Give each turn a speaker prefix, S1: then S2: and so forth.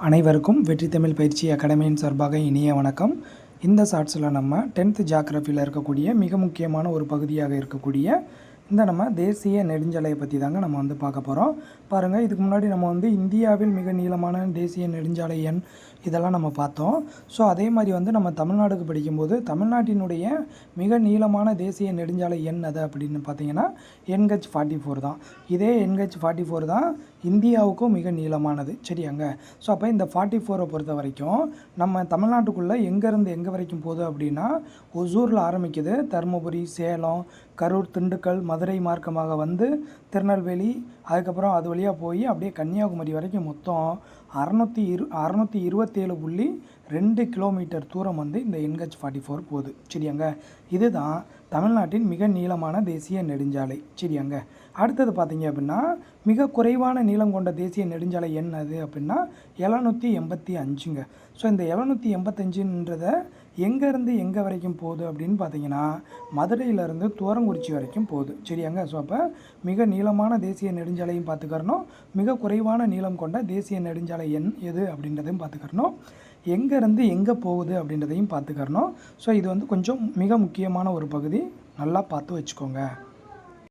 S1: அனைவருக்கும் வெற்றி தமிழ் பயிற்சி அகாடமியின் சார்பாக இனிய வணக்கம். இந்த ஷார்ட்ஸில் நம்ம 10th ஜியோகிராஃபியில் இருக்கக்கூடிய மிக முக்கியமான ஒரு பகுதியாக இருக்கக்கூடிய இந்த நம்ம தேசிய நெடுஞ்சாலையை பற்றி தாங்க நம்ம பார்க்க போகிறோம். பாருங்கள், இதுக்கு முன்னாடி நம்ம இந்தியாவில் மிக நீளமான தேசிய நெடுஞ்சாலை எண் இதெல்லாம் நம்ம பார்த்தோம். ஸோ அதே மாதிரி நம்ம தமிழ்நாடுக்கு படிக்கும்போது தமிழ்நாட்டினுடைய மிக நீளமான தேசிய நெடுஞ்சாலை எண் அது அப்படின்னு பார்த்தீங்கன்னா NH44 தான். இதே NH44 தான் இந்தியாவுக்கும் மிக நீளமானது, சரியாங்க. ஸோ அப்போ இந்த 44 பொறுத்த வரைக்கும் நம்ம தமிழ்நாட்டுக்குள்ளே எங்கேருந்து எங்கே வரைக்கும் போகுது அப்படின்னா ஒசூரில் ஆரம்பிக்குது, தருமபுரி, சேலம், கரூர், திண்டுக்கல், மதுரை மார்க்கமாக திருநெல்வேலி, அதுக்கப்புறம் அது வழியாக போய் அப்படியே கன்னியாகுமரி வரைக்கும் மொத்தம் 627.2 கிலோமீட்டர் தூரம் இந்த NH44 போகுது, சரியாங்க. இதுதான் தமிழ்நாட்டின் மிக நீளமான தேசிய நெடுஞ்சாலை, சரியாங்க. அடுத்தது பார்த்தீங்க அப்படின்னா மிக குறைவான நீளம் கொண்ட தேசிய நெடுஞ்சாலை எண் அது அப்படின்னா 785ங்க. ஸோ இந்த 785ன்றதை எங்கேருந்து எங்கே வரைக்கும் போகுது அப்படின்னு பார்த்தீங்கன்னா மதுரையிலேருந்து துவரங்குறிச்சி வரைக்கும் போகுது, சரியாங்க. ஸோ அப்போ மிக நீளமான தேசிய நெடுஞ்சாலையும் பார்த்துக்கறணும், மிக குறைவான நீளம் கொண்ட தேசிய நெடுஞ்சாலை எண் எது அப்படின்றதையும் பார்த்துக்கறணும், எங்கேருந்து எங்கே போகுது அப்படின்றதையும் பார்த்துக்கறணும். ஸோ இது கொஞ்சம் மிக முக்கியமான ஒரு பகுதி, நல்லா பார்த்து வச்சுக்கோங்க.